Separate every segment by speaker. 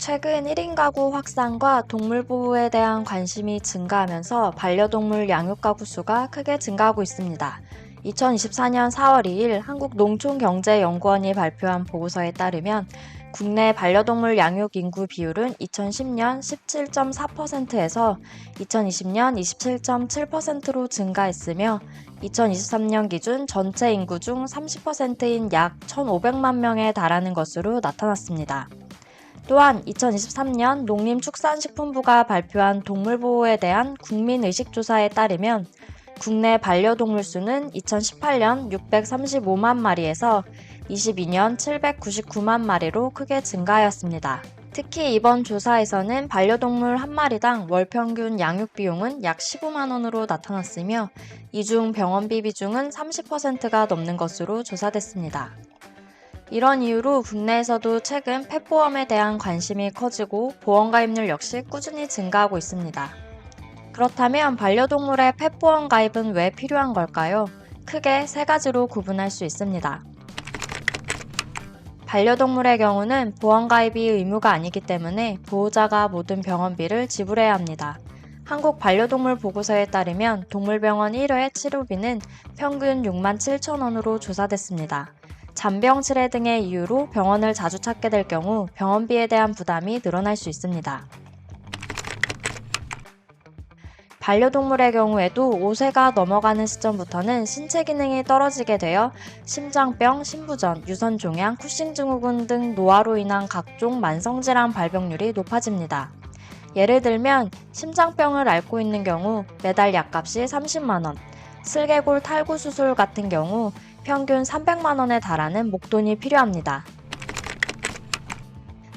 Speaker 1: 최근 1인 가구 확산과 동물 보호에 대한 관심이 증가하면서 반려동물 양육 가구 수가 크게 증가하고 있습니다. 2024년 4월 2일 한국농촌경제연구원이 발표한 보고서에 따르면 국내 반려동물 양육 인구 비율은 2010년 17.4%에서 2020년 27.7%로 증가했으며 2023년 기준 전체 인구 중 30%인 약 1,500만 명에 달하는 것으로 나타났습니다. 또한 2023년 농림축산식품부가 발표한 동물보호에 대한 국민의식조사에 따르면 국내 반려동물 수는 2018년 635만 마리에서 22년 799만 마리로 크게 증가하였습니다. 특히 이번 조사에서는 반려동물 한 마리당 월 평균 양육 비용은 약 15만 원으로 나타났으며 이 중 병원비 비중은 30%가 넘는 것으로 조사됐습니다. 이런 이유로 국내에서도 최근 펫보험에 대한 관심이 커지고 보험 가입률 역시 꾸준히 증가하고 있습니다. 그렇다면 반려동물의 펫보험 가입은 왜 필요한 걸까요? 크게 세 가지로 구분할 수 있습니다. 반려동물의 경우는 보험 가입이 의무가 아니기 때문에 보호자가 모든 병원비를 지불해야 합니다. 한국 반려동물 보고서에 따르면 동물병원 1회 치료비는 평균 6만 7천 원으로 조사됐습니다. 잔병 치레 등의 이유로 병원을 자주 찾게 될 경우 병원비에 대한 부담이 늘어날 수 있습니다. 반려동물의 경우에도 5세가 넘어가는 시점부터는 신체 기능이 떨어지게 되어 심장병, 신부전, 유선종양, 쿠싱 증후군 등 노화로 인한 각종 만성질환 발병률이 높아집니다. 예를 들면 심장병을 앓고 있는 경우 매달 약값이 30만 원, 슬개골 탈구 수술 같은 경우 평균 300만 원에 달하는 목돈이 필요합니다.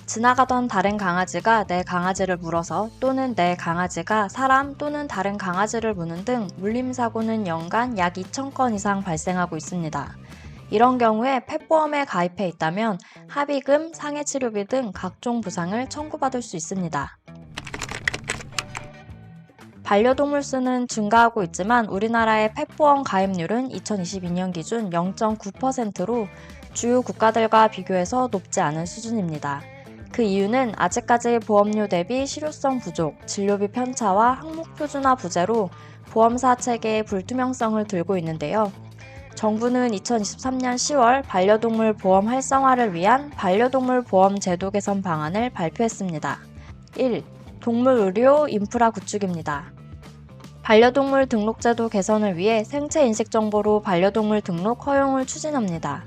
Speaker 1: 지나가던 다른 강아지가 내 강아지를 물어서 또는 내 강아지가 사람 또는 다른 강아지를 무는 등 물림사고는 연간 약 2,000건 이상 발생하고 있습니다. 이런 경우에 펫보험에 가입해 있다면 합의금, 상해치료비 등 각종 보상을 청구받을 수 있습니다. 반려동물 수는 증가하고 있지만 우리나라의 펫보험 가입률은 2022년 기준 0.9%로 주요 국가들과 비교해서 높지 않은 수준입니다. 그 이유는 아직까지 보험료 대비 실효성 부족, 진료비 편차와 항목 표준화 부재로 보험사 체계의 불투명성을 들고 있는데요. 정부는 2023년 10월 반려동물 보험 활성화를 위한 반려동물 보험 제도 개선 방안을 발표했습니다. 1. 동물 의료 인프라 구축입니다. 반려동물 등록제도 개선을 위해 생체 인식 정보로 반려동물 등록 허용을 추진합니다.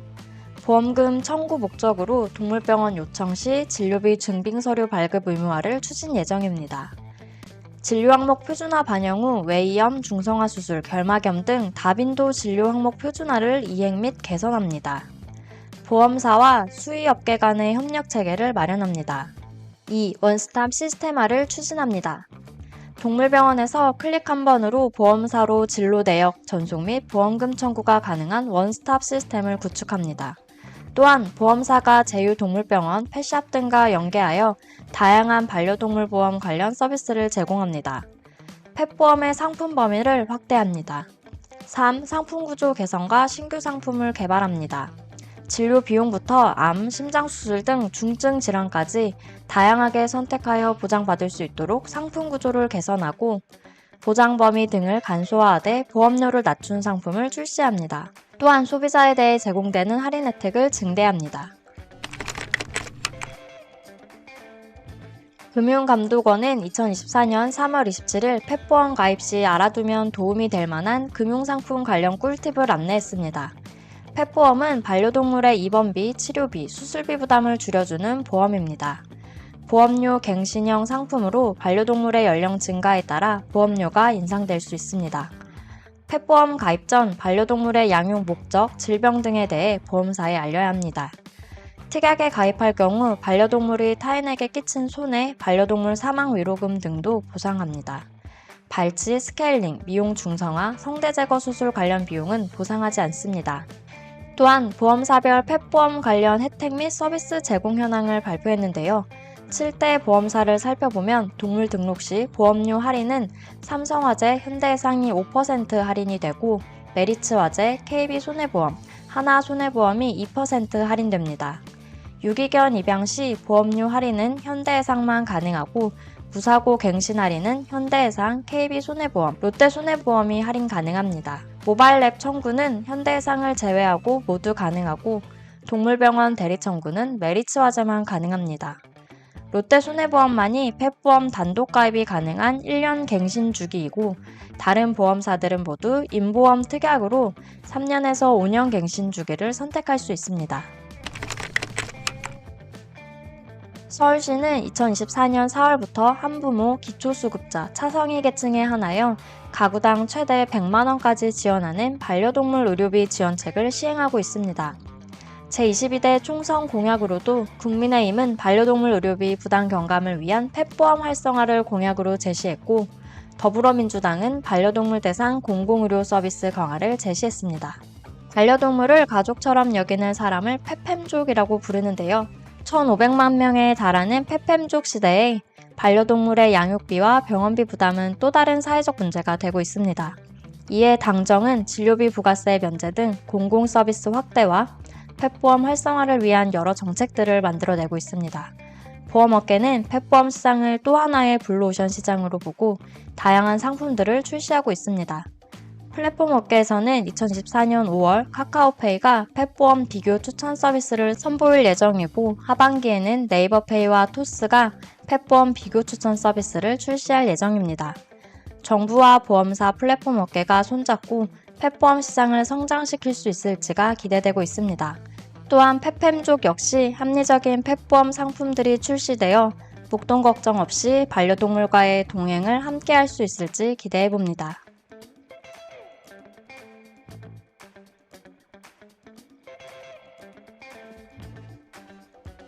Speaker 1: 보험금 청구 목적으로 동물병원 요청 시 진료비 증빙서류 발급 의무화를 추진 예정입니다. 진료 항목 표준화 반영 후 외이염, 중성화 수술, 결막염 등 다빈도 진료 항목 표준화를 이행 및 개선합니다. 보험사와 수의업계 간의 협력 체계를 마련합니다. 2. 원스톱 시스템화를 추진합니다. 동물병원에서 클릭 한 번으로 보험사로 진로 내역 전송 및 보험금 청구가 가능한 원스톱 시스템을 구축합니다. 또한 보험사가 제휴동물병원, 펫샵 등과 연계하여 다양한 반려동물 보험 관련 서비스를 제공합니다. 펫보험의 상품 범위를 확대합니다. 3. 상품 구조 개선과 신규 상품을 개발합니다. 진료 비용부터 암, 심장수술 등 중증 질환까지 다양하게 선택하여 보장받을 수 있도록 상품 구조를 개선하고 보장 범위 등을 간소화하되 보험료를 낮춘 상품을 출시합니다. 또한 소비자에 대해 제공되는 할인 혜택을 증대합니다. 금융감독원은 2024년 3월 27일 펫보험 가입 시 알아두면 도움이 될 만한 금융상품 관련 꿀팁을 안내했습니다. 펫보험은 반려동물의 입원비, 치료비, 수술비 부담을 줄여주는 보험입니다. 보험료 갱신형 상품으로 반려동물의 연령 증가에 따라 보험료가 인상될 수 있습니다. 펫보험 가입 전 반려동물의 양육 목적, 질병 등에 대해 보험사에 알려야 합니다. 특약에 가입할 경우 반려동물이 타인에게 끼친 손해, 반려동물 사망 위로금 등도 보상합니다. 발치, 스케일링, 미용 중성화, 성대 제거 수술 관련 비용은 보상하지 않습니다. 또한 보험사별 펫보험 관련 혜택 및 서비스 제공 현황을 발표했는데요. 7대 보험사를 살펴보면 동물 등록 시 보험료 할인은 삼성화재, 현대해상이 5% 할인이 되고 메리츠화재, KB손해보험, 하나손해보험이 2% 할인됩니다. 유기견 입양 시 보험료 할인은 현대해상만 가능하고 무사고 갱신 할인은 현대해상, KB손해보험, 롯데손해보험이 할인 가능합니다. 모바일 앱 청구는 현대해상을 제외하고 모두 가능하고 동물병원 대리 청구는 메리츠화재만 가능합니다. 롯데손해보험만이 펫보험 단독 가입이 가능한 1년 갱신 주기이고 다른 보험사들은 모두 임보험 특약으로 3년에서 5년 갱신 주기를 선택할 수 있습니다. 서울시는 2024년 4월부터 한부모 기초수급자 차상위 계층에 한하여 가구당 최대 100만원까지 지원하는 반려동물 의료비 지원책을 시행하고 있습니다. 제22대 총선 공약으로도 국민의힘은 반려동물 의료비 부담 경감을 위한 펫보험 활성화를 공약으로 제시했고 더불어민주당은 반려동물 대상 공공의료 서비스 강화를 제시했습니다. 반려동물을 가족처럼 여기는 사람을 펫팸족이라고 부르는데요. 1,500만 명에 달하는 펫팸족 시대에 반려동물의 양육비와 병원비 부담은 또 다른 사회적 문제가 되고 있습니다. 이에 당정은 진료비 부가세 면제 등 공공서비스 확대와 펫보험 활성화를 위한 여러 정책들을 만들어내고 있습니다. 보험업계는 펫보험 시장을 또 하나의 블루오션 시장으로 보고 다양한 상품들을 출시하고 있습니다. 플랫폼 업계에서는 2024년 5월 카카오페이가 펫보험 비교 추천 서비스를 선보일 예정이고 하반기에는 네이버페이와 토스가 펫보험 비교 추천 서비스를 출시할 예정입니다. 정부와 보험사 플랫폼 업계가 손잡고 펫보험 시장을 성장시킬 수 있을지가 기대되고 있습니다. 또한 펫팸족 역시 합리적인 펫보험 상품들이 출시되어 목돈 걱정 없이 반려동물과의 동행을 함께할 수 있을지 기대해봅니다.